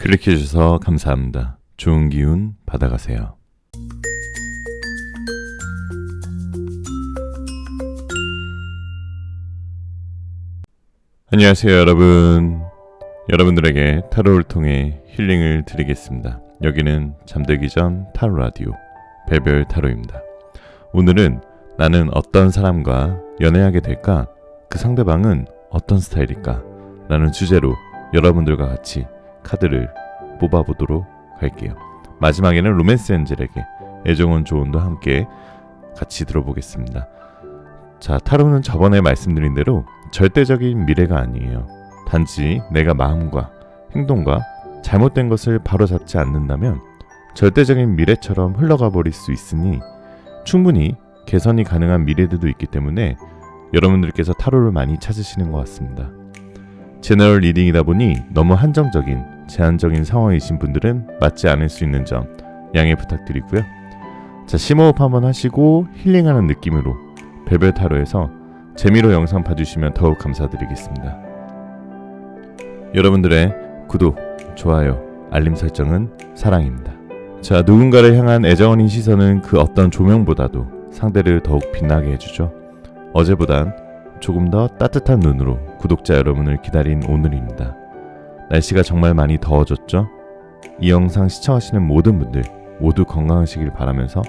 클릭해주셔서 감사합니다. 좋은 기운 받아가세요. 안녕하세요 여러분. 여러분들에게 타로를 통해 힐링을 드리겠습니다. 여기는 잠들기 전 타로 라디오 배별 타로입니다. 오늘은 나는 어떤 사람과 연애하게 될까? 그 상대방은 어떤 스타일일까? 라는 주제로 여러분들과 같이 카드를 뽑아보도록 할게요. 마지막에는 로맨스 엔젤에게 애정은 조언도 함께 같이 들어보겠습니다. 자, 타로는 저번에 말씀드린 대로 절대적인 미래가 아니에요. 단지 내가 마음과 행동과 잘못된 것을 바로잡지 않는다면 절대적인 미래처럼 흘러가 버릴 수 있으니 충분히 개선이 가능한 미래들도 있기 때문에 여러분들께서 타로를 많이 찾으시는 것 같습니다. 제너럴 리딩이다 보니 너무 한정적인, 제한적인 상황이신 분들은 맞지 않을 수 있는 점 양해 부탁드리고요. 자, 심호흡 한번 하시고 힐링하는 느낌으로 배별 타로에서 재미로 영상 봐주시면 더욱 감사드리겠습니다. 여러분들의 구독, 좋아요, 알림 설정은 사랑입니다. 자, 누군가를 향한 애정어린 시선은 그 어떤 조명보다도 상대를 더욱 빛나게 해주죠. 어제보단 조금 더 따뜻한 눈으로 구독자 여러분을 기다린 오늘입니다. 날씨가 정말 많이 더워졌죠? 이 영상 시청하시는 모든 분들 모두 건강하시길 바라면서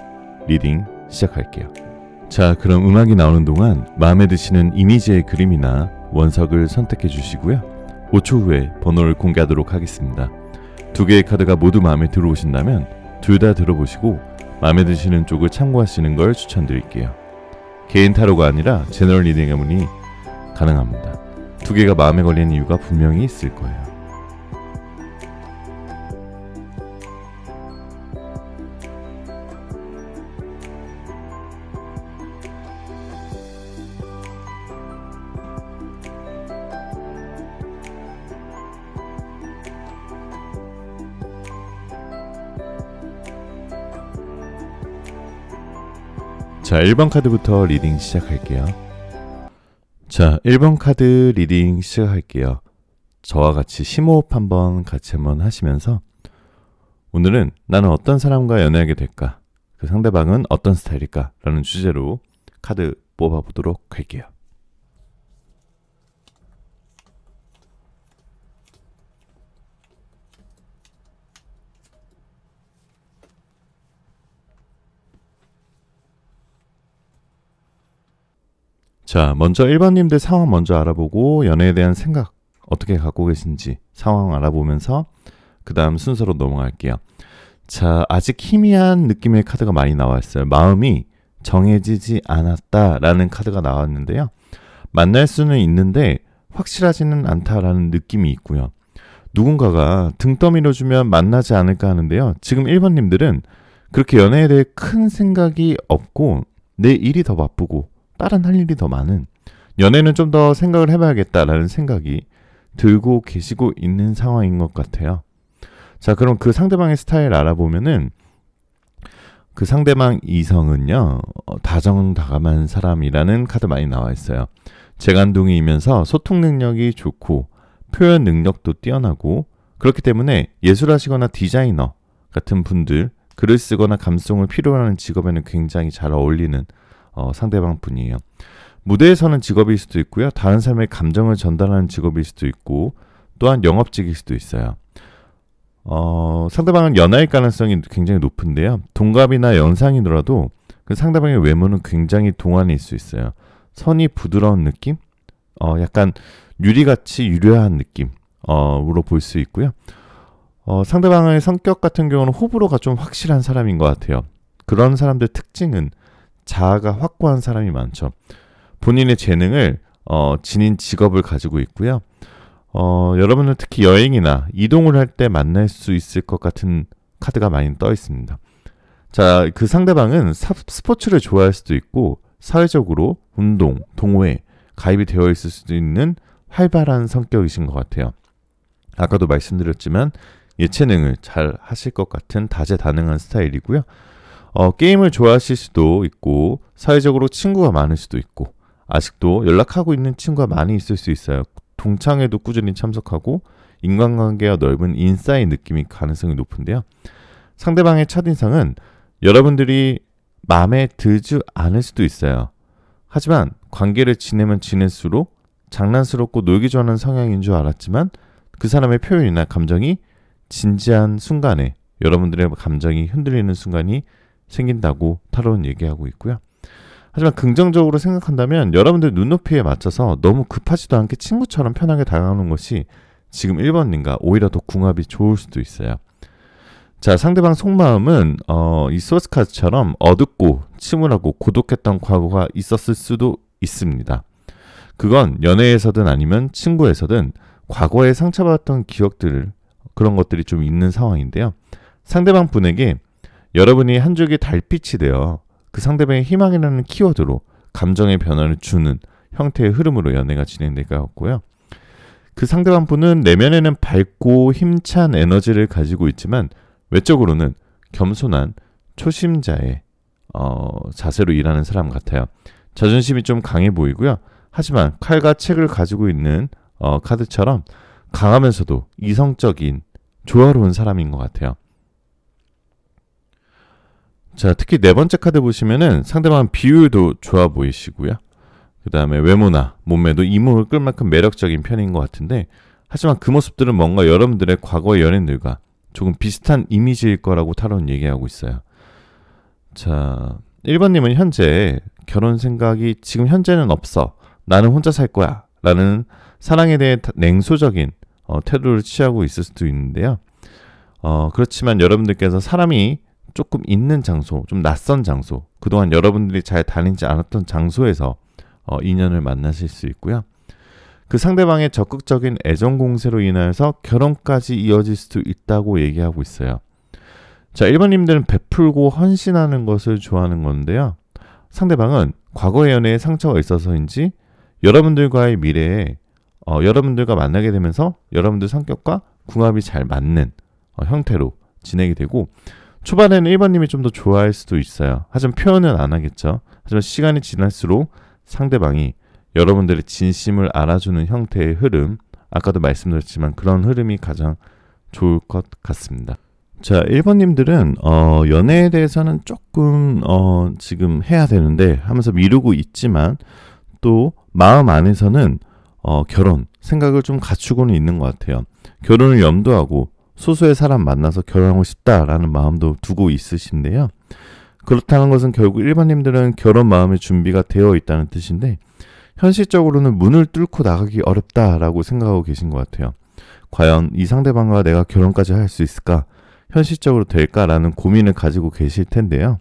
리딩 시작할게요. 자, 그럼 음악이 나오는 동안 마음에 드시는 이미지의 그림이나 원석을 선택해 주시고요. 5초 후에 번호를 공개하도록 하겠습니다. 두 개의 카드가 모두 마음에 들어오신다면 둘 다 들어보시고 마음에 드시는 쪽을 참고하시는 걸 추천드릴게요. 개인 타로가 아니라 제너럴 리딩의 문의 가능합니다. 두 개가 마음에 걸리는 이유가 분명히 있을 거예요. 자, 1번 카드부터 리딩 시작할게요. 자, 1번 카드 리딩 시작할게요. 저와 같이 심호흡 한번 하시면서 오늘은 나는 어떤 사람과 연애하게 될까? 그 상대방은 어떤 스타일일까? 라는 주제로 카드 뽑아보도록 할게요. 자, 먼저 1번님들 상황 먼저 알아보고 연애에 대한 생각 어떻게 갖고 계신지 상황 알아보면서 그 다음 순서로 넘어갈게요. 자, 아직 희미한 느낌의 카드가 많이 나왔어요. 마음이 정해지지 않았다라는 카드가 나왔는데요. 만날 수는 있는데 확실하지는 않다라는 느낌이 있고요. 누군가가 등 떠밀어주면 만나지 않을까 하는데요. 지금 1번님들은 그렇게 연애에 대해 큰 생각이 없고 내 일이 더 바쁘고 다른 할 일이 더 많은, 연애는 좀 더 생각을 해봐야겠다라는 생각이 들고 계시고 있는 상황인 것 같아요. 자, 그럼 그 상대방의 스타일 알아보면은 그 상대방 이성은요, 다정다감한 사람이라는 카드 많이 나와 있어요. 재간둥이이면서 소통 능력이 좋고 표현 능력도 뛰어나고, 그렇기 때문에 예술하시거나 디자이너 같은 분들, 글을 쓰거나 감성을 필요로 하는 직업에는 굉장히 잘 어울리는 상대방 분이에요. 무대에서는 직업일 수도 있고요. 다른 사람의 감정을 전달하는 직업일 수도 있고, 또한 영업직일 수도 있어요. 상대방은 연하일 가능성이 굉장히 높은데요. 동갑이나 연상이더라도 그 상대방의 외모는 굉장히 동안일 수 있어요. 선이 부드러운 느낌? 약간 유리같이 유려한 느낌으로 볼 수 있고요. 상대방의 성격 같은 경우는 호불호가 좀 확실한 사람인 것 같아요. 그런 사람들 특징은 자아가 확고한 사람이 많죠. 본인의 재능을 지닌 직업을 가지고 있고요. 여러분은 특히 여행이나 이동을 할 때 만날 수 있을 것 같은 카드가 많이 떠 있습니다. 자, 그 상대방은 스포츠를 좋아할 수도 있고 사회적으로 운동, 동호회 가입이 되어 있을 수도 있는 활발한 성격이신 것 같아요. 아까도 말씀드렸지만 예체능을 잘 하실 것 같은 다재다능한 스타일이고요. 게임을 좋아하실 수도 있고 사회적으로 친구가 많을 수도 있고 아직도 연락하고 있는 친구가 많이 있을 수 있어요. 동창회도 꾸준히 참석하고 인간관계가 넓은 인싸의 느낌이 가능성이 높은데요. 상대방의 첫인상은 여러분들이 마음에 들지 않을 수도 있어요. 하지만 관계를 지내면 지낼수록 장난스럽고 놀기 좋아하는 성향인 줄 알았지만 그 사람의 표현이나 감정이 진지한 순간에 여러분들의 감정이 흔들리는 순간이 생긴다고 타로는 얘기하고 있고요. 하지만 긍정적으로 생각한다면 여러분들 눈높이에 맞춰서 너무 급하지도 않게 친구처럼 편하게 다가가는 것이 지금 1번님과 오히려 더 궁합이 좋을 수도 있어요. 자, 상대방 속마음은 이 소스카드처럼 어둡고 침울하고 고독했던 과거가 있었을 수도 있습니다. 그건 연애에서든 아니면 친구에서든 과거에 상처받았던 기억들을 그런 것들이 좀 있는 상황인데요. 상대방 분에게 여러분이 한 줄기 달빛이 되어 그 상대방의 희망이라는 키워드로 감정의 변화를 주는 형태의 흐름으로 연애가 진행될 것 같고요. 그 상대방 분은 내면에는 밝고 힘찬 에너지를 가지고 있지만 외적으로는 겸손한 초심자의 자세로 일하는 사람 같아요. 자존심이 좀 강해 보이고요. 하지만 칼과 책을 가지고 있는 카드처럼 강하면서도 이성적인 조화로운 사람인 것 같아요. 자, 특히 네 번째 카드 보시면은 상대방 비율도 좋아 보이시고요. 그 다음에 외모나 몸매도 이목을 끌 만큼 매력적인 편인 것 같은데 하지만 그 모습들은 뭔가 여러분들의 과거의 연인들과 조금 비슷한 이미지일 거라고 타로는 얘기하고 있어요. 자, 1번님은 현재 결혼 생각이 지금 현재는 없어. 나는 혼자 살 거야. 라는 사랑에 대해 냉소적인 태도를 취하고 있을 수도 있는데요. 그렇지만 여러분들께서 사람이 조금 있는 장소, 좀 낯선 장소, 그동안 여러분들이 잘 다니지 않았던 장소에서 인연을 만나실 수 있고요. 그 상대방의 적극적인 애정 공세로 인하여서 결혼까지 이어질 수도 있다고 얘기하고 있어요. 자, 1번님들은 베풀고 헌신하는 것을 좋아하는 건데요. 상대방은 과거의 연애에 상처가 있어서인지 여러분들과의 미래에 여러분들과 만나게 되면서 여러분들 성격과 궁합이 잘 맞는 형태로 진행이 되고 초반에는 1번님이 좀 더 좋아할 수도 있어요. 하지만 표현은 안 하겠죠. 하지만 시간이 지날수록 상대방이 여러분들의 진심을 알아주는 형태의 흐름, 아까도 말씀드렸지만 그런 흐름이 가장 좋을 것 같습니다. 자, 1번님들은 연애에 대해서는 조금 지금 해야 되는데 하면서 미루고 있지만 또 마음 안에서는 결혼 생각을 좀 갖추고는 있는 것 같아요. 결혼을 염두하고 소수의 사람 만나서 결혼하고 싶다라는 마음도 두고 있으신데요. 그렇다는 것은 결국 1번님들은 결혼 마음의 준비가 되어 있다는 뜻인데 현실적으로는 문을 뚫고 나가기 어렵다라고 생각하고 계신 것 같아요. 과연 이 상대방과 내가 결혼까지 할 수 있을까? 현실적으로 될까라는 고민을 가지고 계실 텐데요.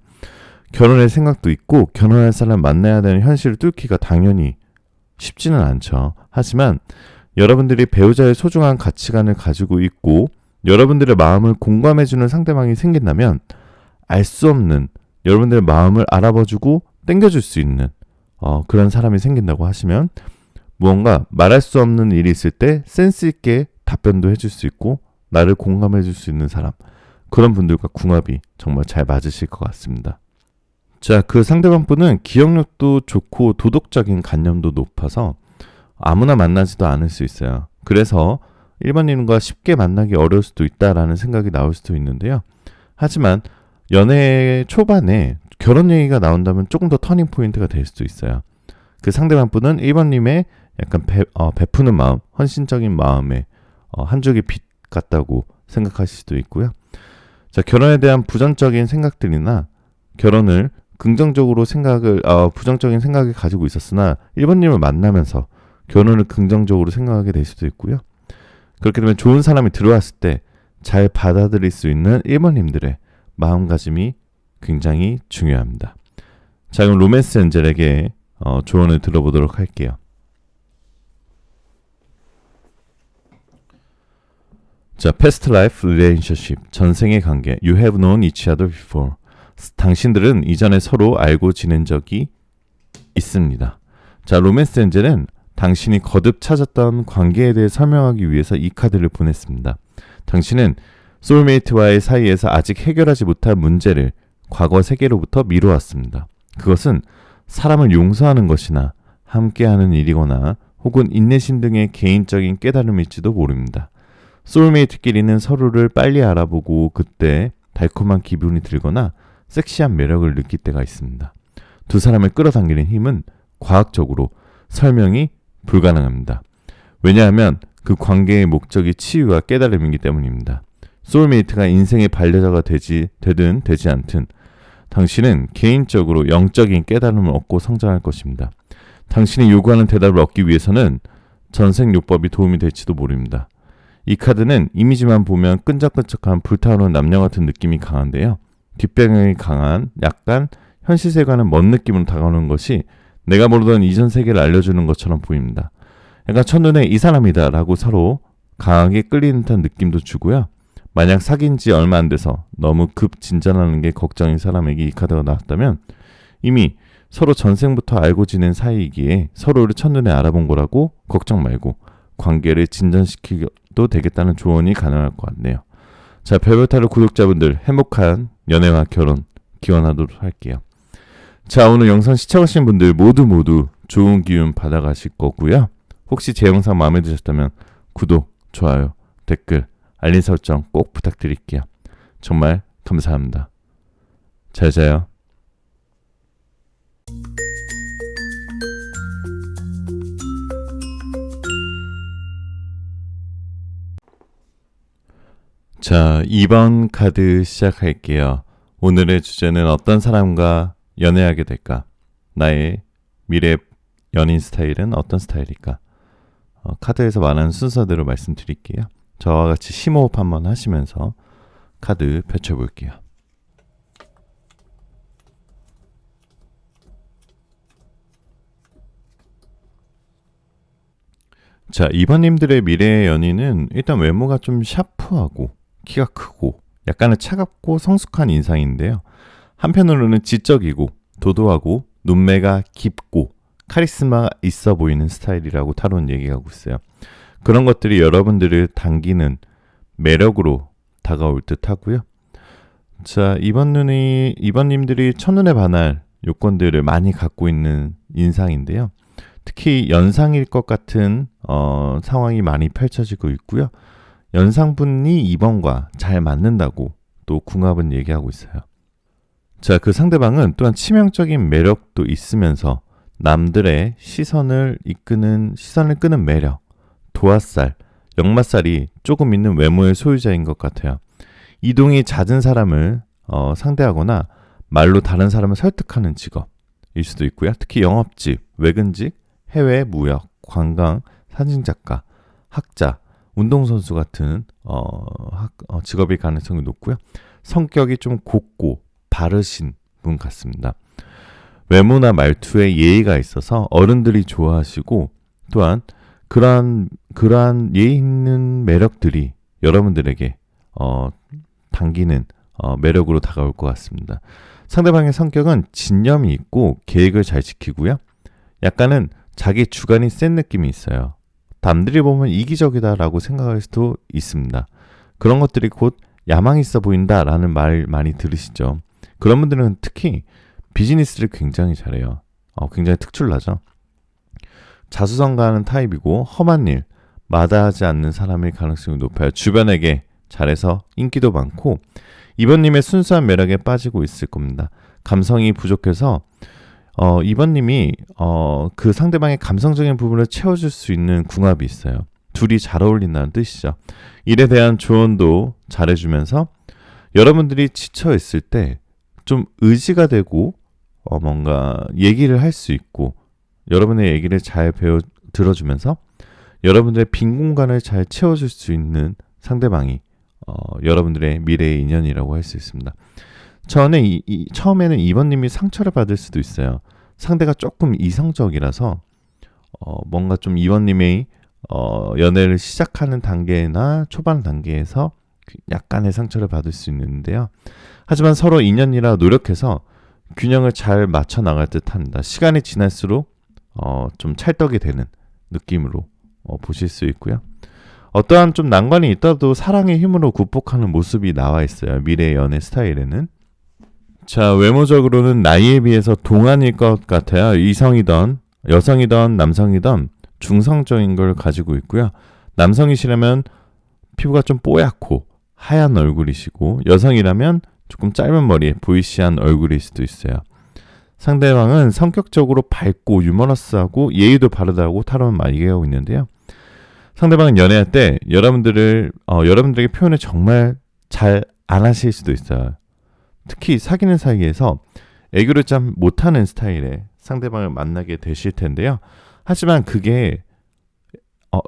결혼할 생각도 있고 결혼할 사람 만나야 되는 현실을 뚫기가 당연히 쉽지는 않죠. 하지만 여러분들이 배우자의 소중한 가치관을 가지고 있고 여러분들의 마음을 공감해주는 상대방이 생긴다면 알 수 없는 여러분들의 마음을 알아봐주고 땡겨줄 수 있는 그런 사람이 생긴다고 하시면 무언가 말할 수 없는 일이 있을 때 센스 있게 답변도 해줄 수 있고 나를 공감해줄 수 있는 사람, 그런 분들과 궁합이 정말 잘 맞으실 것 같습니다. 자, 그 상대방 분은 기억력도 좋고 도덕적인 관념도 높아서 아무나 만나지도 않을 수 있어요. 그래서 1번님과 쉽게 만나기 어려울 수도 있다라는 생각이 나올 수도 있는데요. 하지만 연애 초반에 결혼 얘기가 나온다면 조금 더 터닝 포인트가 될 수도 있어요. 그 상대방 분은 1번님의 약간 베푸는 마음, 헌신적인 마음에 한 줄기 빛 같다고 생각하실 수도 있고요. 자, 결혼에 대한 부정적인 생각들이나 결혼을 긍정적으로 부정적인 생각을 가지고 있었으나 1번님을 만나면서 결혼을 긍정적으로 생각하게 될 수도 있고요. 그렇게 되면 좋은 사람이 들어왔을 때 잘 받아들일 수 있는 1번님들의 마음가짐이 굉장히 중요합니다. 자, 그럼 로맨스 엔젤에게 조언을 들어보도록 할게요. 자, past life relationship, 전생의 관계, you have known each other before. 당신들은 이전에 서로 알고 지낸 적이 있습니다. 자, 로맨스 엔젤은 당신이 거듭 찾았던 관계에 대해 설명하기 위해서 이 카드를 보냈습니다. 당신은 소울메이트와의 사이에서 아직 해결하지 못한 문제를 과거 세계로부터 미뤄왔습니다. 그것은 사람을 용서하는 것이나 함께하는 일이거나 혹은 인내심 등의 개인적인 깨달음일지도 모릅니다. 소울메이트끼리는 서로를 빨리 알아보고 그때 달콤한 기분이 들거나 섹시한 매력을 느낄 때가 있습니다. 두 사람을 끌어당기는 힘은 과학적으로 설명이 불가능합니다. 왜냐하면 그 관계의 목적이 치유와 깨달음이기 때문입니다. 소울메이트가 인생의 반려자가 되든 되지 않든 당신은 개인적으로 영적인 깨달음을 얻고 성장할 것입니다. 당신이 요구하는 대답을 얻기 위해서는 전생요법이 도움이 될지도 모릅니다. 이 카드는 이미지만 보면 끈적끈적한 불타오르는 남녀 같은 느낌이 강한데요. 뒷배경이 강한 약간 현실 세계와는 먼 느낌으로 다가오는 것이 내가 모르던 이전 세계를 알려주는 것처럼 보입니다. 약간 첫눈에 이 사람이다 라고 서로 강하게 끌리는 듯한 느낌도 주고요. 만약 사귄 지 얼마 안 돼서 너무 급 진전하는 게 걱정인 사람에게 이 카드가 나왔다면 이미 서로 전생부터 알고 지낸 사이이기에 서로를 첫눈에 알아본 거라고 걱정 말고 관계를 진전시키도 되겠다는 조언이 가능할 것 같네요. 자, 별별타로 구독자분들 행복한 연애와 결혼 기원하도록 할게요. 자, 오늘 영상 시청하신 분들 모두 좋은 기운 받아가실 거고요. 혹시 제 영상 마음에 드셨다면 구독, 좋아요, 댓글, 알림 설정 꼭 부탁드릴게요. 정말 감사합니다. 잘 자요. 자, 2번 카드 시작할게요. 오늘의 주제는 어떤 사람과 연애하게 될까? 나의 미래 연인 스타일은 어떤 스타일일까? 카드에서 말하는 순서대로 말씀드릴게요. 저와 같이 심호흡 한번 하시면서 카드 펼쳐볼게요. 자, 2번님들의 미래의 연인은 일단 외모가 좀 샤프하고 키가 크고 약간은 차갑고 성숙한 인상인데요. 한편으로는 지적이고 도도하고 눈매가 깊고 카리스마 있어 보이는 스타일이라고 타로는 얘기하고 있어요. 그런 것들이 여러분들을 당기는 매력으로 다가올 듯 하고요. 자, 이번님들이 첫눈에 반할 요건들을 많이 갖고 있는 인상인데요. 특히 연상일 것 같은 상황이 많이 펼쳐지고 있고요. 연상분이 2번과 잘 맞는다고 또 궁합은 얘기하고 있어요. 자, 그 상대방은 또한 치명적인 매력도 있으면서 남들의 시선을 끄는 매력, 도화살, 역마살이 조금 있는 외모의 소유자인 것 같아요. 이동이 잦은 사람을 상대하거나 말로 다른 사람을 설득하는 직업일 수도 있고요. 특히 영업직, 외근직, 해외 무역, 관광, 사진작가, 학자, 운동선수 같은 직업일 가능성이 높고요. 성격이 좀 곱고 바르신 분 같습니다. 외모나 말투에 예의가 있어서 어른들이 좋아하시고 또한 그러한 예의 있는 매력들이 여러분들에게 당기는 매력으로 다가올 것 같습니다. 상대방의 성격은 진념이 있고 계획을 잘 지키고요. 약간은 자기 주관이 센 느낌이 있어요. 남들이 보면 이기적이다라고 생각할 수도 있습니다. 그런 것들이 곧 야망 있어 보인다라는 말 많이 들으시죠. 그런 분들은 특히 비즈니스를 굉장히 잘해요. 굉장히 특출나죠. 자수성가하는 타입이고 험한 일, 마다하지 않는 사람일 가능성이 높아요. 주변에게 잘해서 인기도 많고 이번님의 순수한 매력에 빠지고 있을 겁니다. 감성이 부족해서 이번님이 그 상대방의 감성적인 부분을 채워줄 수 있는 궁합이 있어요. 둘이 잘 어울린다는 뜻이죠. 일에 대한 조언도 잘해주면서 여러분들이 지쳐있을 때 좀 의지가 되고 뭔가 얘기를 할 수 있고 여러분의 얘기를 잘 들어주면서 여러분들의 빈 공간을 잘 채워줄 수 있는 상대방이 여러분들의 미래의 인연이라고 할 수 있습니다. 처음에는 2번님이 상처를 받을 수도 있어요. 상대가 조금 이성적이라서 뭔가 좀 2번님이 연애를 시작하는 단계나 초반 단계에서 약간의 상처를 받을 수 있는데요. 하지만 서로 인연이라 노력해서 균형을 잘 맞춰 나갈 듯 합니다. 시간이 지날수록 좀 찰떡이 되는 느낌으로 보실 수 있고요. 어떠한 좀 난관이 있다도 사랑의 힘으로 극복하는 모습이 나와 있어요. 미래의 연애 스타일에는. 자, 외모적으로는 나이에 비해서 동안일 것 같아요. 이성이든 여성이든 남성이든 중성적인 걸 가지고 있고요. 남성이시라면 피부가 좀 뽀얗고 하얀 얼굴이시고 여성이라면 조금 짧은 머리에 보이시한 얼굴일 수도 있어요. 상대방은 성격적으로 밝고 유머러스하고 예의도 바르다고 타로는 많이 얘기하고 있는데요. 상대방은 연애할 때 여러분들에게 표현을 정말 잘 안 하실 수도 있어요. 특히 사귀는 사이에서 애교를 참 못하는 스타일의 상대방을 만나게 되실 텐데요. 하지만 그게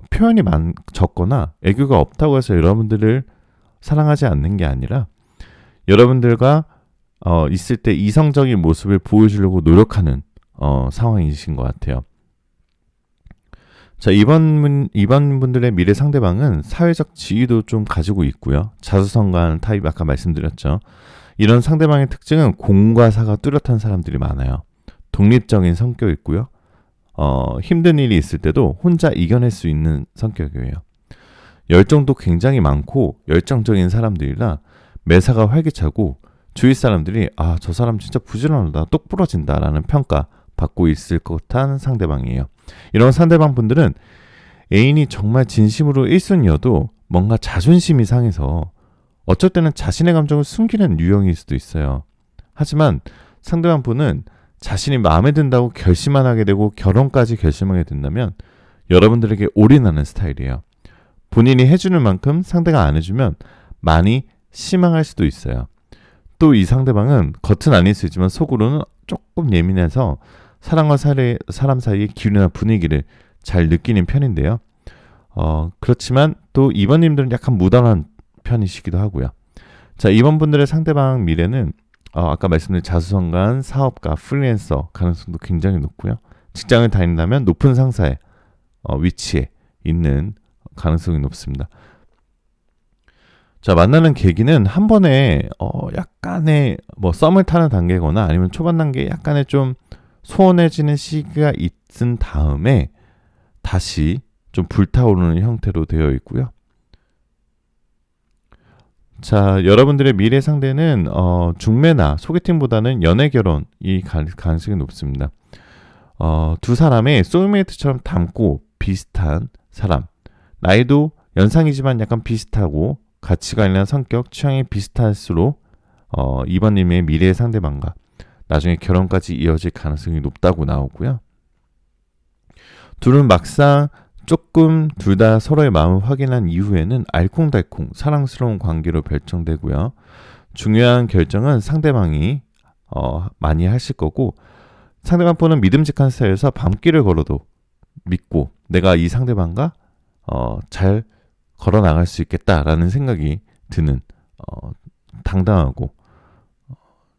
표현이 적거나 애교가 없다고 해서 여러분들을 사랑하지 않는 게 아니라 여러분들과 있을 때 이성적인 모습을 보여주려고 노력하는 상황이신 것 같아요. 자, 이번 분들의 미래 상대방은 사회적 지위도 좀 가지고 있고요. 자수성가하는 타입 아까 말씀드렸죠. 이런 상대방의 특징은 공과 사가 뚜렷한 사람들이 많아요. 독립적인 성격이 있고요. 힘든 일이 있을 때도 혼자 이겨낼 수 있는 성격이에요. 열정도 굉장히 많고 열정적인 사람들이라 매사가 활기차고 주위 사람들이 저 사람 진짜 부지런하다, 똑부러진다 라는 평가 받고 있을 것한 상대방이에요. 이런 상대방 분들은 애인이 정말 진심으로 1순위여도 뭔가 자존심이 상해서 어쩔 때는 자신의 감정을 숨기는 유형일 수도 있어요. 하지만 상대방 분은 자신이 마음에 든다고 결심만 하게 되고 결혼까지 결심하게 된다면 여러분들에게 올인하는 스타일이에요. 본인이 해주는 만큼 상대가 안 해주면 많이 실망할 수도 있어요. 또 이 상대방은 겉은 아닐 수 있지만 속으로는 조금 예민해서 사람과 사람 사이의 기류나 분위기를 잘 느끼는 편인데요. 그렇지만 또 2번님들은 약간 무던한 편이시기도 하고요. 자, 2번 분들의 상대방 미래는 아까 말씀드린 자수성가한 사업가, 프리랜서 가능성도 굉장히 높고요. 직장을 다닌다면 높은 상사의 위치에 있는 가능성이 높습니다. 자, 만나는 계기는 한 번에 약간의 썸을 타는 단계거나 아니면 초반 단계에 약간의 좀 소원해지는 시기가 있은 다음에 다시 좀 불타오르는 형태로 되어 있고요. 자, 여러분들의 미래 상대는 중매나 소개팅보다는 연애 결혼이 가능성이 높습니다. 두 사람의 소울메이트처럼 닮고 비슷한 사람, 나이도 연상이지만 약간 비슷하고 가치관이나 성격, 취향이 비슷할수록 2번님의 미래의 상대방과 나중에 결혼까지 이어질 가능성이 높다고 나오고요. 둘은 막상 조금 둘 다 서로의 마음을 확인한 이후에는 알콩달콩 사랑스러운 관계로 결정되고요. 중요한 결정은 상대방이 많이 하실 거고 상대방 분은 믿음직한 스타일에서 밤길을 걸어도 믿고 내가 이 상대방과 잘 걸어 나갈 수 있겠다라는 생각이 드는 당당하고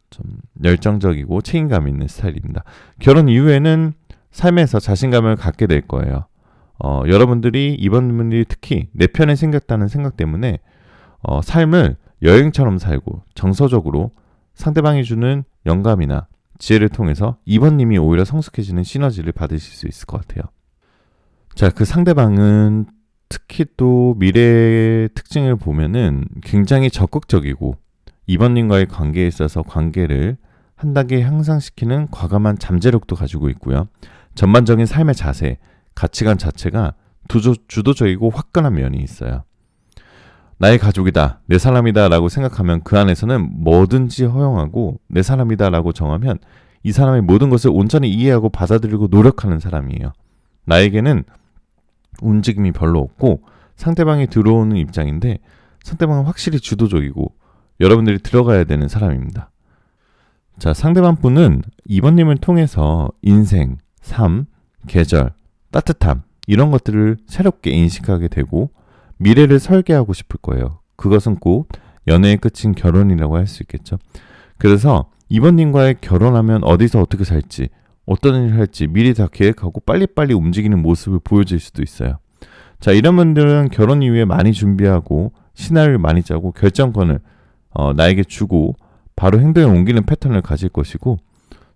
좀 열정적이고 책임감 있는 스타일입니다. 결혼 이후에는 삶에서 자신감을 갖게 될 거예요. 여러분들이 이번 분들이 특히 내 편에 생겼다는 생각 때문에 삶을 여행처럼 살고 정서적으로 상대방이 주는 영감이나 지혜를 통해서 이번님이 오히려 성숙해지는 시너지를 받으실 수 있을 것 같아요. 자, 그 상대방은 특히 또 미래의 특징을 보면은 굉장히 적극적이고 이번님과의 관계에 있어서 관계를 한 단계 향상시키는 과감한 잠재력도 가지고 있고요. 전반적인 삶의 자세, 가치관 자체가 주도적이고 화끈한 면이 있어요. 나의 가족이다, 내 사람이다 라고 생각하면 그 안에서는 뭐든지 허용하고 내 사람이다 라고 정하면 이 사람의 모든 것을 온전히 이해하고 받아들이고 노력하는 사람이에요. 나에게는 움직임이 별로 없고 상대방이 들어오는 입장인데 상대방은 확실히 주도적이고 여러분들이 들어가야 되는 사람입니다. 자, 상대방 분은 2번님을 통해서 인생, 삶, 계절, 따뜻함 이런 것들을 새롭게 인식하게 되고 미래를 설계하고 싶을 거예요. 그것은 꼭 연애의 끝인 결혼이라고 할 수 있겠죠. 그래서 2번님과의 결혼하면 어디서 어떻게 살지, 어떤 일을 할지 미리 다 계획하고 빨리빨리 움직이는 모습을 보여줄 수도 있어요. 자, 이런 분들은 결혼 이후에 많이 준비하고 시나리오를 많이 짜고 결정권을 나에게 주고 바로 행동에 옮기는 패턴을 가질 것이고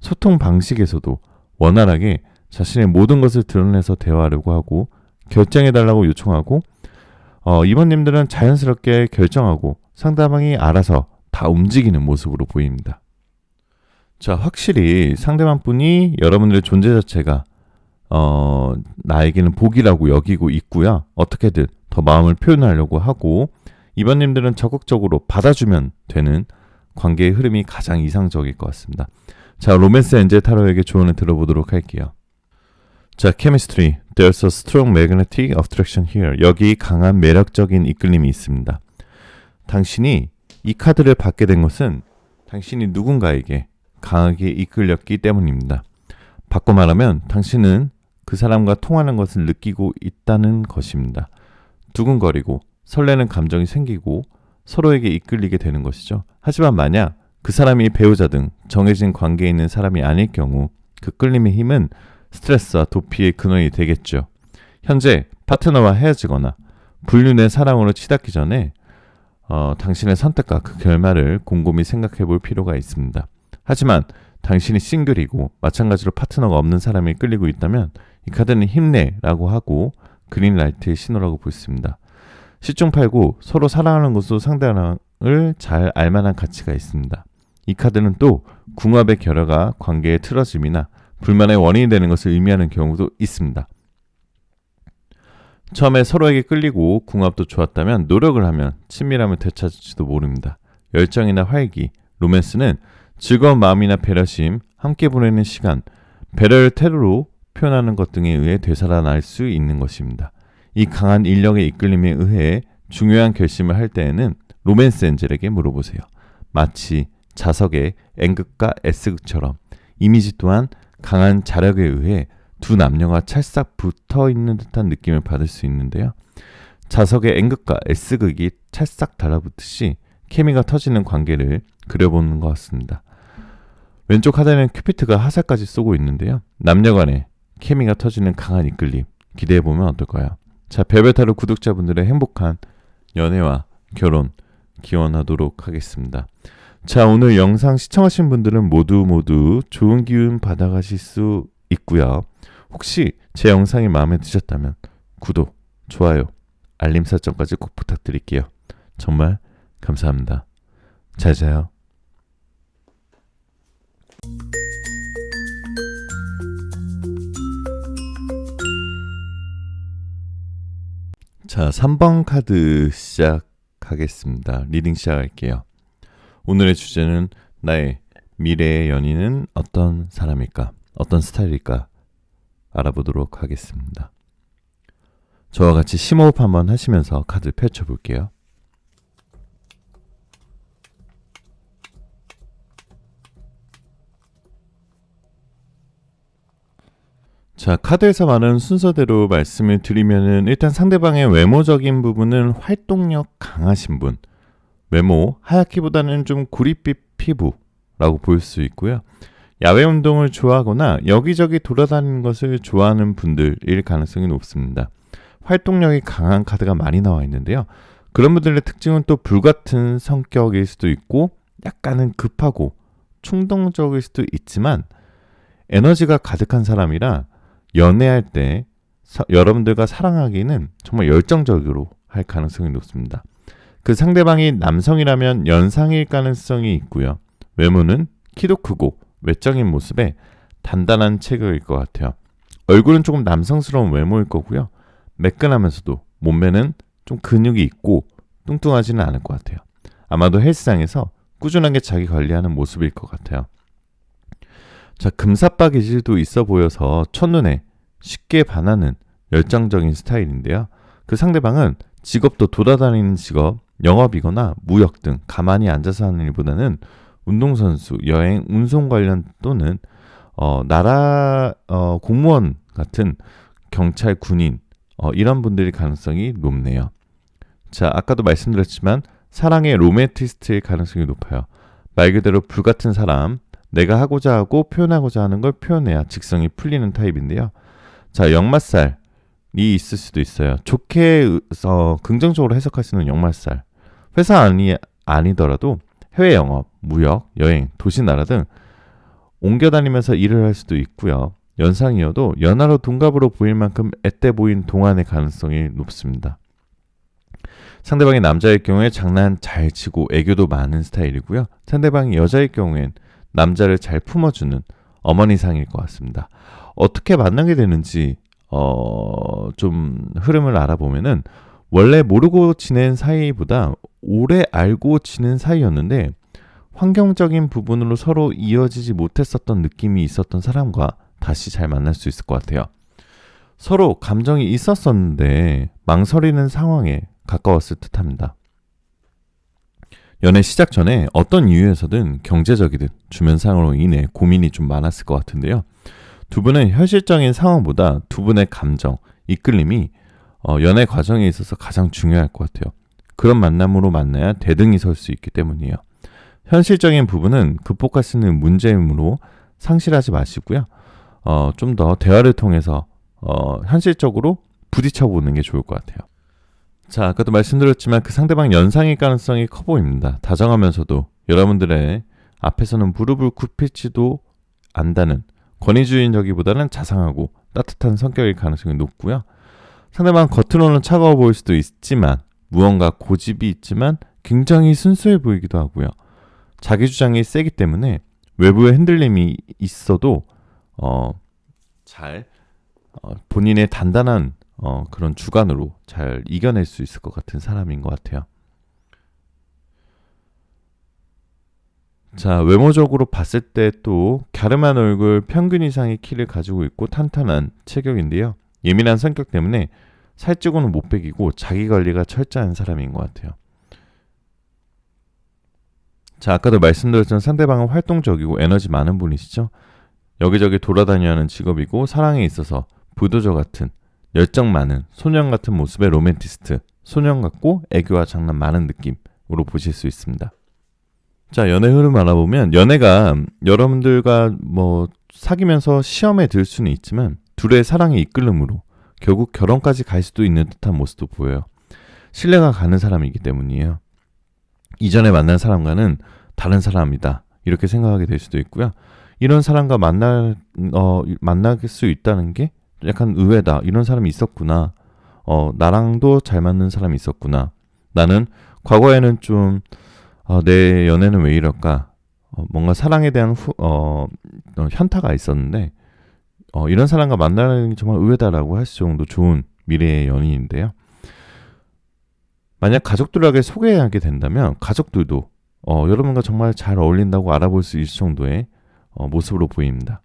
소통 방식에서도 원활하게 자신의 모든 것을 드러내서 대화하려고 하고 결정해달라고 요청하고 이번님들은 자연스럽게 결정하고 상대방이 알아서 다 움직이는 모습으로 보입니다. 자, 확실히 상대방 분이 여러분들의 존재 자체가 나에게는 복이라고 여기고 있고요. 어떻게든 더 마음을 표현하려고 하고 2번님들은 적극적으로 받아주면 되는 관계의 흐름이 가장 이상적일 것 같습니다. 자, 로맨스 엔젤 타로에게 조언을 들어보도록 할게요. 자, chemistry. There's a strong magnetic attraction here. 여기 강한 매력적인 이끌림이 있습니다. 당신이 이 카드를 받게 된 것은 당신이 누군가에게 강하게 이끌렸기 때문입니다. 바꿔 말하면 당신은 그 사람과 통하는 것을 느끼고 있다는 것입니다. 두근거리고 설레는 감정이 생기고 서로에게 이끌리게 되는 것이죠. 하지만 만약 그 사람이 배우자 등 정해진 관계에 있는 사람이 아닐 경우 그 끌림의 힘은 스트레스와 도피의 근원이 되겠죠. 현재 파트너와 헤어지거나 불륜의 사랑으로 치닫기 전에 당신의 선택과 그 결말을 곰곰이 생각해 볼 필요가 있습니다. 하지만 당신이 싱글이고 마찬가지로 파트너가 없는 사람이 끌리고 있다면 이 카드는 힘내라고 하고 그린라이트의 신호라고 볼 수 있습니다. 시중팔구 서로 사랑하는 것도 상대방을 잘 알만한 가치가 있습니다. 이 카드는 또 궁합의 결여가 관계의 틀어짐이나 불만의 원인이 되는 것을 의미하는 경우도 있습니다. 처음에 서로에게 끌리고 궁합도 좋았다면 노력을 하면 친밀함을 되찾을지도 모릅니다. 열정이나 활기, 로맨스는 즐거운 마음이나 배려심, 함께 보내는 시간, 배려를 태도로 표현하는 것 등에 의해 되살아날 수 있는 것입니다. 이 강한 인력의 이끌림에 의해 중요한 결심을 할 때에는 로맨스 엔젤에게 물어보세요. 마치 자석의 N극과 S극처럼 이미지 또한 강한 자력에 의해 두 남녀가 찰싹 붙어있는 듯한 느낌을 받을 수 있는데요. 자석의 N극과 S극이 찰싹 달라붙듯이 케미가 터지는 관계를 그려보는 것 같습니다. 왼쪽 카드에는 큐피트가 화살까지 쏘고 있는데요. 남녀 간의 케미가 터지는 강한 이끌림 기대해보면 어떨까요? 자, 별별타로 구독자분들의 행복한 연애와 결혼 기원하도록 하겠습니다. 자, 오늘 영상 시청하신 분들은 모두 좋은 기운 받아가실 수 있고요. 혹시 제 영상이 마음에 드셨다면 구독, 좋아요, 알림 설정까지 꼭 부탁드릴게요. 정말 감사합니다. 잘 자요. 자, 3번 카드 시작하겠습니다. 리딩 시작할게요. 오늘의 주제는 나의 미래의 연인은 어떤 사람일까? 어떤 스타일일까? 알아보도록 하겠습니다. 저와 같이 심호흡 한번 하시면서 카드 펼쳐볼게요. 자, 카드에서 말하는 순서대로 말씀을 드리면은 일단 상대방의 외모적인 부분은 활동력 강하신 분, 외모 하얗기보다는 좀 구릿빛 피부라고 볼 수 있고요. 야외 운동을 좋아하거나 여기저기 돌아다니는 것을 좋아하는 분들일 가능성이 높습니다. 활동력이 강한 카드가 많이 나와 있는데요. 그런 분들의 특징은 또 불같은 성격일 수도 있고 약간은 급하고 충동적일 수도 있지만 에너지가 가득한 사람이라 연애할 때 여러분들과 사랑하기는 정말 열정적으로 할 가능성이 높습니다. 그 상대방이 남성이라면 연상일 가능성이 있고요. 외모는 키도 크고 외적인 모습에 단단한 체격일 것 같아요. 얼굴은 조금 남성스러운 외모일 거고요. 매끈하면서도 몸매는 좀 근육이 있고 뚱뚱하지는 않을 것 같아요. 아마도 헬스장에서 꾸준하게 자기 관리하는 모습일 것 같아요. 자, 금사빠 기질도 있어 보여서 첫눈에 쉽게 반하는 열정적인 스타일인데요. 그 상대방은 직업도 돌아다니는 직업, 영업이거나 무역 등 가만히 앉아서 하는 일보다는 운동선수, 여행, 운송 관련 또는 나라 공무원 같은 경찰, 군인 이런 분들의 가능성이 높네요. 자, 아까도 말씀드렸지만 사랑의 로맨티스트일 가능성이 높아요. 말 그대로 불같은 사람, 내가 하고자 하고 표현하고자 하는 걸 표현해야 직성이 풀리는 타입인데요. 자, 역마살이 있을 수도 있어요. 좋게 긍정적으로 해석할 수 있는 역마살. 회사 아니더라도 해외 영업, 무역, 여행, 도시 나라 등 옮겨 다니면서 일을 할 수도 있고요. 연상이어도 연하로 동갑으로 보일 만큼 앳돼 보인 동안의 가능성이 높습니다. 상대방이 남자일 경우에 장난 잘 치고 애교도 많은 스타일이고요. 상대방이 여자일 경우엔 남자를 잘 품어주는 어머니상일 것 같습니다. 어떻게 만나게 되는지 좀 흐름을 알아보면은 원래 모르고 지낸 사이보다 오래 알고 지낸 사이였는데 환경적인 부분으로 서로 이어지지 못했었던 느낌이 있었던 사람과 다시 잘 만날 수 있을 것 같아요. 서로 감정이 있었었는데 망설이는 상황에 가까웠을 듯합니다. 연애 시작 전에 어떤 이유에서든 경제적이든 주변 상황으로 인해 고민이 좀 많았을 것 같은데요. 두 분은 현실적인 상황보다 두 분의 감정, 이끌림이 연애 과정에 있어서 가장 중요할 것 같아요. 그런 만남으로 만나야 대등이 설 수 있기 때문이에요. 현실적인 부분은 극복할 수 있는 문제이므로 상실하지 마시고요. 좀 더 대화를 통해서 현실적으로 부딪혀 보는 게 좋을 것 같아요. 자, 아까도 말씀드렸지만 그 상대방 연상일 가능성이 커 보입니다. 다정하면서도 여러분들의 앞에서는 무릎을 굽힐지도 안다는 권위주의적이보다는 자상하고 따뜻한 성격일 가능성이 높고요. 상대방 겉으로는 차가워 보일 수도 있지만 무언가 고집이 있지만 굉장히 순수해 보이기도 하고요. 자기 주장이 세기 때문에 외부의 흔들림이 있어도 잘 본인의 단단한 그런 주관으로 잘 이겨낼 수 있을 것 같은 사람인 것 같아요. 자, 외모적으로 봤을 때 또 갸름한 얼굴, 평균 이상의 키를 가지고 있고 탄탄한 체격인데요. 예민한 성격 때문에 살찌고는 못 배기고 자기 관리가 철저한 사람인 것 같아요. 자, 아까도 말씀드렸지만 상대방은 활동적이고 에너지 많은 분이시죠. 여기저기 돌아다녀야 하는 직업이고 사랑에 있어서 부도저 같은 열정 많은 소년 같은 모습의 로맨티스트, 소년 같고 애교와 장난 많은 느낌으로 보실 수 있습니다. 자, 연애 흐름 알아보면 연애가 여러분들과 사귀면서 시험에 들 수는 있지만 둘의 사랑의 이끌림으로 결국 결혼까지 갈 수도 있는 듯한 모습도 보여요. 신뢰가 가는 사람이기 때문이에요. 이전에 만난 사람과는 다른 사람이다 이렇게 생각하게 될 수도 있고요. 이런 사람과 만날 수 있다는 게 약간 의외다. 이런 사람이 있었구나. 나랑도 잘 맞는 사람이 있었구나. 나는 과거에는 좀 내 연애는 왜 이럴까? 뭔가 사랑에 대한 현타가 있었는데 이런 사람과 만나는 게 정말 의외다라고 할 정도 좋은 미래의 연인인데요. 만약 가족들에게 소개하게 된다면 가족들도 여러분과 정말 잘 어울린다고 알아볼 수 있을 정도의 모습으로 보입니다.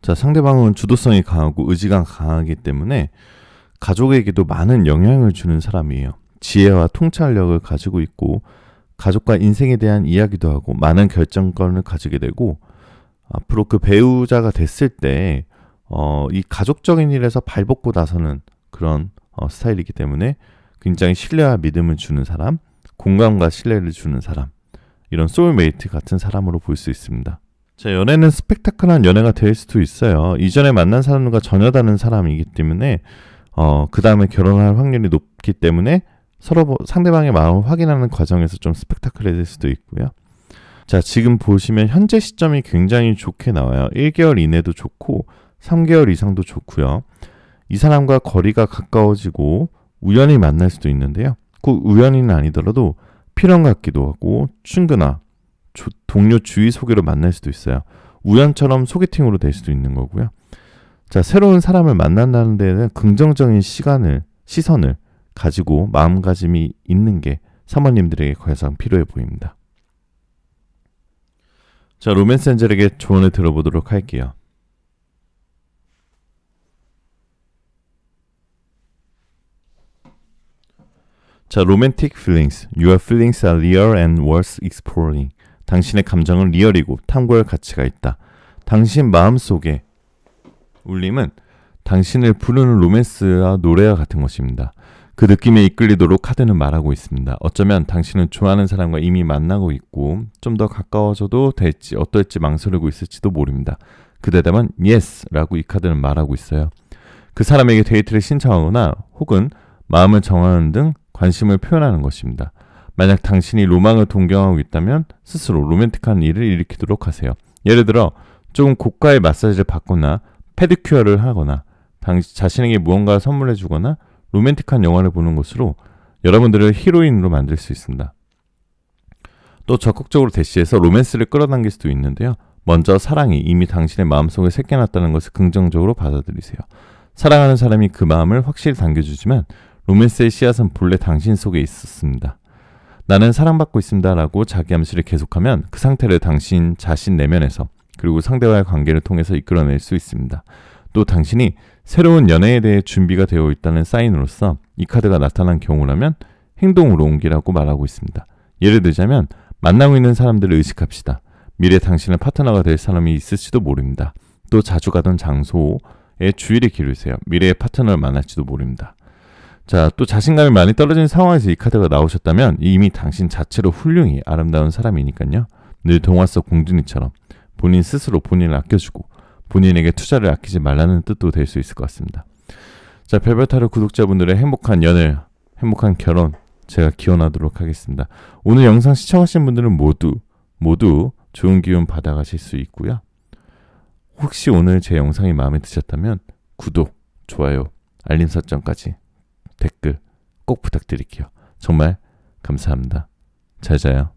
자, 상대방은 주도성이 강하고 의지가 강하기 때문에 가족에게도 많은 영향을 주는 사람이에요. 지혜와 통찰력을 가지고 있고 가족과 인생에 대한 이야기도 하고 많은 결정권을 가지게 되고 앞으로 그 배우자가 됐을 때 이 가족적인 일에서 발벗고 나서는 그런 스타일이기 때문에 굉장히 신뢰와 믿음을 주는 사람, 공감과 신뢰를 주는 사람, 이런 소울메이트 같은 사람으로 볼 수 있습니다. 자, 연애는 스펙타클한 연애가 될 수도 있어요. 이전에 만난 사람과 전혀 다른 사람이기 때문에 그 다음에 결혼할 확률이 높기 때문에 서로 상대방의 마음을 확인하는 과정에서 좀 스펙타클해질 수도 있고요. 자, 지금 보시면 현재 시점이 굉장히 좋게 나와요. 1개월 이내도 좋고 3개월 이상도 좋고요. 이 사람과 거리가 가까워지고 우연히 만날 수도 있는데요. 꼭 우연히는 아니더라도 필연 같기도 하고 친구나 동료 주위 소개로 만날 수도 있어요. 우연처럼 소개팅으로 될 수도 있는 거고요. 자, 새로운 사람을 만난다는 데는 긍정적인 시선을 가지고 마음가짐이 있는 게 사모님들에게 가장 필요해 보입니다. 자, 로맨스 엔젤에게 조언을 들어보도록 할게요. 자, romantic feelings. Your feelings are real and worth exploring. 당신의 감정은 리얼이고 탐구할 가치가 있다. 당신 마음속에 울림은 당신을 부르는 로맨스와 노래와 같은 것입니다. 그 느낌에 이끌리도록 카드는 말하고 있습니다. 어쩌면 당신은 좋아하는 사람과 이미 만나고 있고 좀 더 가까워져도 될지 어떨지 망설이고 있을지도 모릅니다. 그 대답은 YES라고 이 카드는 말하고 있어요. 그 사람에게 데이트를 신청하거나 혹은 마음을 정하는 등 관심을 표현하는 것입니다. 만약 당신이 로망을 동경하고 있다면 스스로 로맨틱한 일을 일으키도록 하세요. 예를 들어 조금 고가의 마사지를 받거나 페디큐어를 하거나 자신에게 무언가 선물해 주거나 로맨틱한 영화를 보는 것으로 여러분들을 히로인으로 만들 수 있습니다. 또 적극적으로 대시해서 로맨스를 끌어당길 수도 있는데요. 먼저 사랑이 이미 당신의 마음속에 새겨놨다는 것을 긍정적으로 받아들이세요. 사랑하는 사람이 그 마음을 확실히 당겨주지만 로맨스의 씨앗은 본래 당신 속에 있었습니다. 나는 사랑받고 있습니다 라고 자기 암시를 계속하면 그 상태를 당신 자신 내면에서 그리고 상대와의 관계를 통해서 이끌어낼 수 있습니다. 또 당신이 새로운 연애에 대해 준비가 되어 있다는 사인으로서 이 카드가 나타난 경우라면 행동으로 옮기라고 말하고 있습니다. 예를 들자면 만나고 있는 사람들을 의식합시다. 미래 당신의 파트너가 될 사람이 있을지도 모릅니다. 또 자주 가던 장소에 주의를 기울이세요. 미래의 파트너를 만날지도 모릅니다. 자, 또 자신감이 많이 떨어진 상황에서 이 카드가 나오셨다면 이미 당신 자체로 훌륭히 아름다운 사람이니까요. 늘 동화 속 공주님처럼 본인 스스로 본인을 아껴주고 본인에게 투자를 아끼지 말라는 뜻도 될 수 있을 것 같습니다. 자, 별별타로 구독자분들의 행복한 연애, 행복한 결혼 제가 기원하도록 하겠습니다. 오늘 영상 시청하신 분들은 모두 좋은 기운 받아가실 수 있고요. 혹시 오늘 제 영상이 마음에 드셨다면 구독, 좋아요, 알림 설정까지 댓글 꼭 부탁드릴게요. 정말 감사합니다. 잘 자요.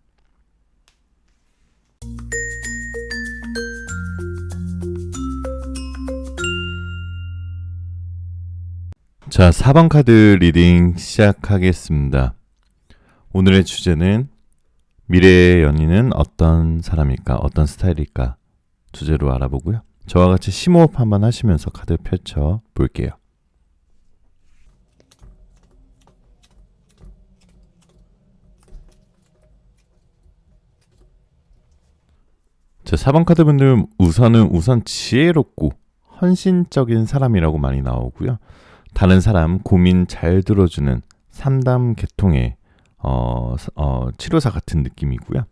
자, 4번 카드 리딩 시작하겠습니다. 오늘의 주제는 미래의 연인은 어떤 사람일까, 어떤 스타일일까 주제로 알아보고요. 저와 같이 심호흡 한번 하시면서 카드 펼쳐 볼게요. 자, 4번 카드 분들 우선 지혜롭고 헌신적인 사람이라고 많이 나오고요. 다른 사람 고민 잘 들어주는 상담 계통의 치료사 같은 느낌이고요.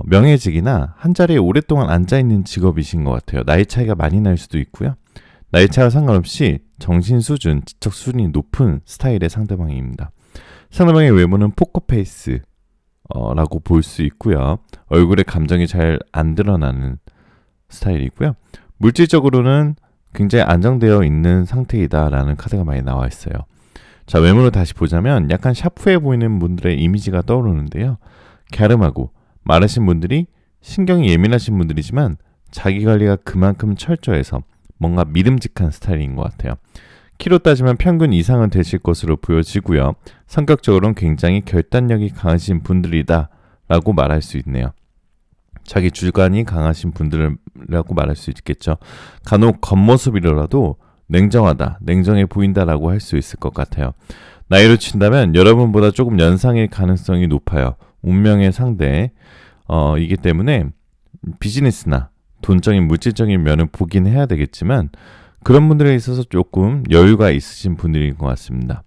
명예직이나 한자리에 오랫동안 앉아있는 직업이신 것 같아요. 나이 차이가 많이 날 수도 있고요. 나이 차이와 상관없이 정신 수준, 지적 수준이 높은 스타일의 상대방입니다. 상대방의 외모는 포커페이스 라고 볼 수 있고요. 얼굴에 감정이 잘 안 드러나는 스타일이고요. 물질적으로는 굉장히 안정되어 있는 상태이다라는 카드가 많이 나와 있어요. 자, 외모를 다시 보자면 약간 샤프해 보이는 분들의 이미지가 떠오르는데요. 갸름하고 마르신 분들이 신경이 예민하신 분들이지만 자기관리가 그만큼 철저해서 뭔가 믿음직한 스타일인 것 같아요. 키로 따지면 평균 이상은 되실 것으로 보여지고요. 성격적으로는 굉장히 결단력이 강하신 분들이다 라고 말할 수 있네요. 자기 주관이 강하신 분들이라고 말할 수 있겠죠. 간혹 겉모습이라도 냉정하다, 냉정해 보인다라고 할 수 있을 것 같아요. 나이로 친다면 여러분보다 조금 연상일 가능성이 높아요. 운명의 상대 이기 때문에 비즈니스나 돈적인 물질적인 면을 보긴 해야 되겠지만 그런 분들에 있어서 조금 여유가 있으신 분들인 것 같습니다.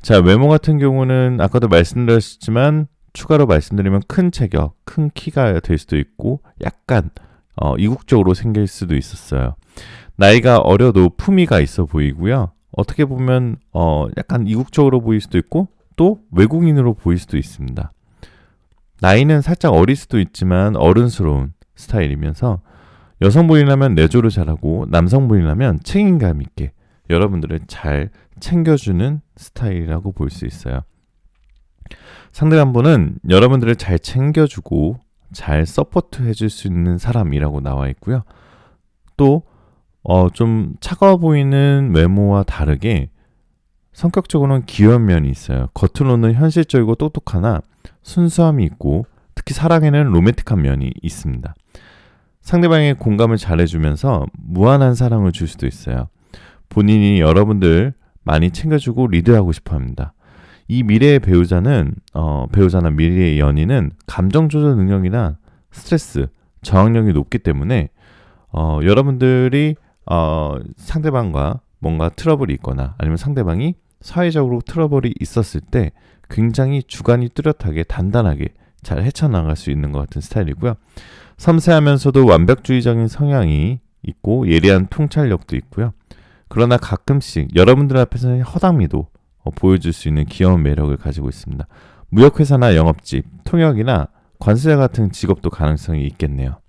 자, 외모 같은 경우는 아까도 말씀드렸지만 추가로 말씀드리면 큰 체격, 큰 키가 될 수도 있고 약간 이국적으로 생길 수도 있었어요. 나이가 어려도 품위가 있어 보이고요. 어떻게 보면 약간 이국적으로 보일 수도 있고 또 외국인으로 보일 수도 있습니다. 나이는 살짝 어릴 수도 있지만 어른스러운 스타일이면서 여성분이라면 내조를 잘하고 남성분이라면 책임감 있게 여러분들을 잘 챙겨주는 스타일이라고 볼 수 있어요. 상대방분은 여러분들을 잘 챙겨주고 잘 서포트 해줄 수 있는 사람이라고 나와 있고요. 또 좀 차가워 보이는 외모와 다르게 성격적으로는 귀여운 면이 있어요. 겉으로는 현실적이고 똑똑하나 순수함이 있고 특히 사랑에는 로맨틱한 면이 있습니다. 상대방의 공감을 잘해주면서 무한한 사랑을 줄 수도 있어요. 본인이 여러분들 많이 챙겨주고 리드하고 싶어합니다. 이 미래의 배우자나 미래의 연인은 감정 조절 능력이나 스트레스, 저항력이 높기 때문에 여러분들이 상대방과 뭔가 트러블이 있거나 아니면 상대방이 사회적으로 트러블이 있었을 때 굉장히 주관이 뚜렷하게 단단하게 잘 헤쳐나갈 수 있는 것 같은 스타일이고요. 섬세하면서도 완벽주의적인 성향이 있고 예리한 통찰력도 있고요. 그러나 가끔씩 여러분들 앞에서는 허당미도 보여줄 수 있는 귀여운 매력을 가지고 있습니다. 무역회사나 영업직, 통역이나 관세자 같은 직업도 가능성이 있겠네요.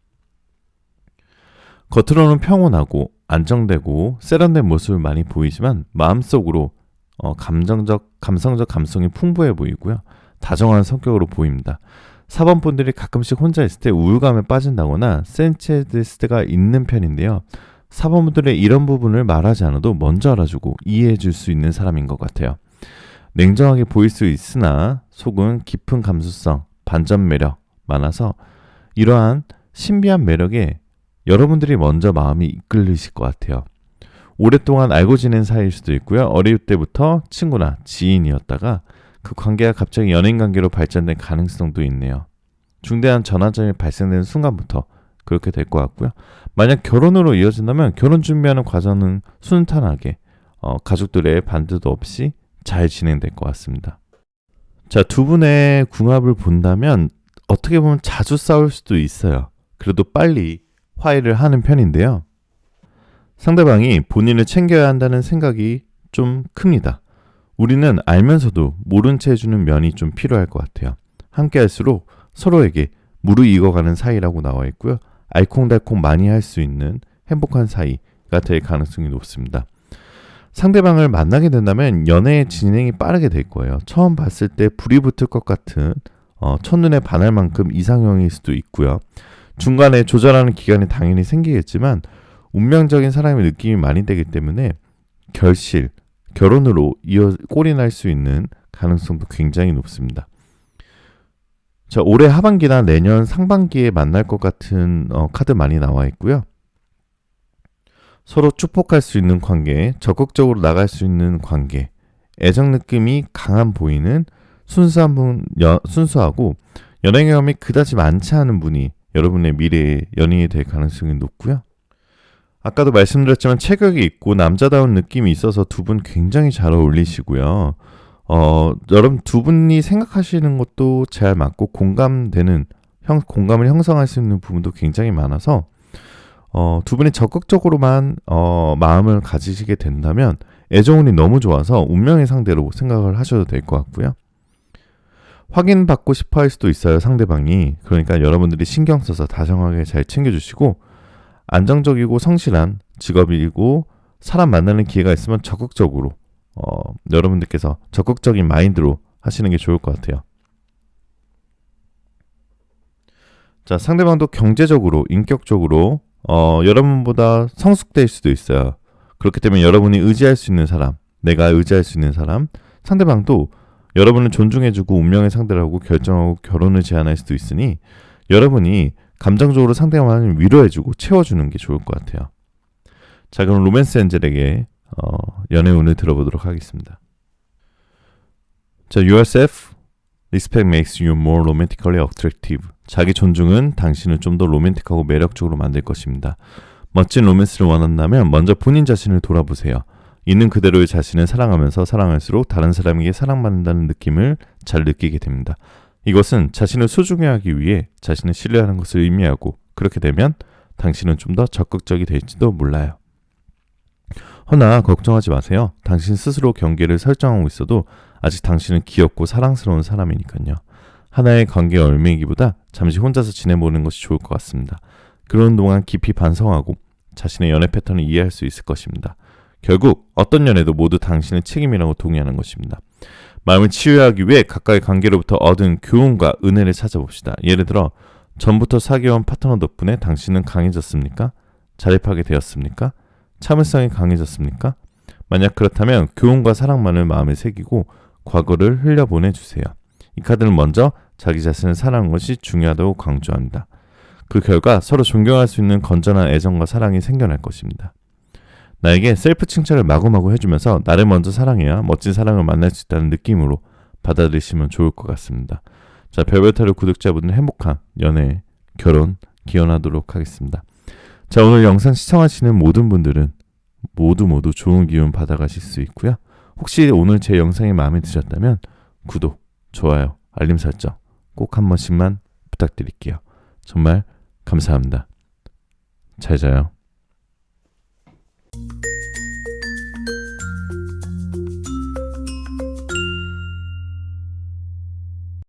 겉으로는 평온하고 안정되고 세련된 모습을 많이 보이지만 마음속으로 감성적 감성이 풍부해 보이고요. 다정한 성격으로 보입니다. 4번 분들이 가끔씩 혼자 있을 때 우울감에 빠진다거나 센치해질 때가 있는 편인데요. 사범들의 이런 부분을 말하지 않아도 먼저 알아주고 이해해 줄 수 있는 사람인 것 같아요. 냉정하게 보일 수 있으나 속은 깊은 감수성, 반전 매력 많아서 이러한 신비한 매력에 여러분들이 먼저 마음이 이끌리실 것 같아요. 오랫동안 알고 지낸 사이일 수도 있고요. 어릴 때부터 친구나 지인이었다가 그 관계가 갑자기 연인 관계로 발전된 가능성도 있네요. 중대한 전환점이 발생되는 순간부터 그렇게 될 것 같고요. 만약 결혼으로 이어진다면 결혼 준비하는 과정은 순탄하게 가족들의 반대도 없이 잘 진행될 것 같습니다. 자, 두 분의 궁합을 본다면 어떻게 보면 자주 싸울 수도 있어요. 그래도 빨리 화해를 하는 편인데요. 상대방이 본인을 챙겨야 한다는 생각이 좀 큽니다. 우리는 알면서도 모른 채 해주는 면이 좀 필요할 것 같아요. 함께 할수록 서로에게 무르익어가는 사이라고 나와 있고요. 알콩달콩 많이 할 수 있는 행복한 사이가 될 가능성이 높습니다. 상대방을 만나게 된다면 연애의 진행이 빠르게 될 거예요. 처음 봤을 때 불이 붙을 것 같은 첫눈에 반할 만큼 이상형일 수도 있고요. 중간에 조절하는 기간이 당연히 생기겠지만 운명적인 사람의 느낌이 많이 되기 때문에 결혼으로 꼴이 날 수 있는 가능성도 굉장히 높습니다. 자, 올해 하반기나 내년 상반기에 만날 것 같은 카드 많이 나와 있고요. 서로 축복할 수 있는 관계, 적극적으로 나갈 수 있는 관계, 애정 느낌이 강한 보이는 순수하고 연애 경험이 그다지 많지 않은 분이 여러분의 미래의 연인이 될 가능성이 높고요. 아까도 말씀드렸지만 체격이 있고 남자다운 느낌이 있어서 두 분 굉장히 잘 어울리시고요. 여러분 두 분이 생각하시는 것도 잘 맞고 공감을 형성할 수 있는 부분도 굉장히 많아서 두 분이 적극적으로만 마음을 가지시게 된다면 애정운이 너무 좋아서 운명의 상대로 생각을 하셔도 될 것 같고요. 확인받고 싶어 할 수도 있어요, 상대방이. 그러니까 여러분들이 신경 써서 다정하게 잘 챙겨주시고 안정적이고 성실한 직업이고 사람 만나는 기회가 있으면 적극적으로 여러분들께서 적극적인 마인드로 하시는 게 좋을 것 같아요. 자, 상대방도 경제적으로, 인격적으로 여러분보다 성숙될 수도 있어요. 그렇기 때문에 여러분이 의지할 수 있는 사람, 내가 의지할 수 있는 사람, 상대방도 여러분을 존중해주고 운명의 상대라고 결정하고 결혼을 제안할 수도 있으니 여러분이 감정적으로 상대방을 위로해주고 채워주는 게 좋을 것 같아요. 자, 그럼 로맨스 엔젤에게 연애운을 들어보도록 하겠습니다. 자, yourself respect makes you more romantically attractive. 자기 존중은 당신을 좀 더 로맨틱하고 매력적으로 만들 것입니다. 멋진 로맨스를 원한다면 먼저 본인 자신을 돌아보세요. 있는 그대로의 자신을 사랑하면서 사랑할수록 다른 사람에게 사랑받는다는 느낌을 잘 느끼게 됩니다. 이것은 자신을 소중히 하기 위해 자신을 신뢰하는 것을 의미하고 그렇게 되면 당신은 좀 더 적극적이 될지도 몰라요. 허나 걱정하지 마세요. 당신 스스로 경계를 설정하고 있어도 아직 당신은 귀엽고 사랑스러운 사람이니까요. 하나의 관계에 얽매이기보다 잠시 혼자서 지내보는 것이 좋을 것 같습니다. 그런 동안 깊이 반성하고 자신의 연애 패턴을 이해할 수 있을 것입니다. 결국 어떤 연애도 모두 당신의 책임이라고 동의하는 것입니다. 마음을 치유하기 위해 가까이 관계로부터 얻은 교훈과 은혜를 찾아봅시다. 예를 들어 전부터 사귀어온 파트너 덕분에 당신은 강해졌습니까? 자립하게 되었습니까? 참을성이 강해졌습니까? 만약 그렇다면 교훈과 사랑만을 마음에 새기고 과거를 흘려보내주세요. 이 카드는 먼저 자기 자신을 사랑하는 것이 중요하다고 강조합니다. 그 결과 서로 존경할 수 있는 건전한 애정과 사랑이 생겨날 것입니다. 나에게 셀프 칭찬을 마구마구 해주면서 나를 먼저 사랑해야 멋진 사랑을 만날 수 있다는 느낌으로 받아들이시면 좋을 것 같습니다. 자, 별별타로 구독자분들 행복한 연애, 결혼 기원하도록 하겠습니다. 자, 오늘 영상 시청하시는 모든 분들은 모두 좋은 기운 받아가실 수 있고요. 혹시 오늘 제 영상이 마음에 드셨다면 구독, 좋아요, 알림 설정 꼭 한 번씩만 부탁드릴게요. 정말 감사합니다. 잘 자요.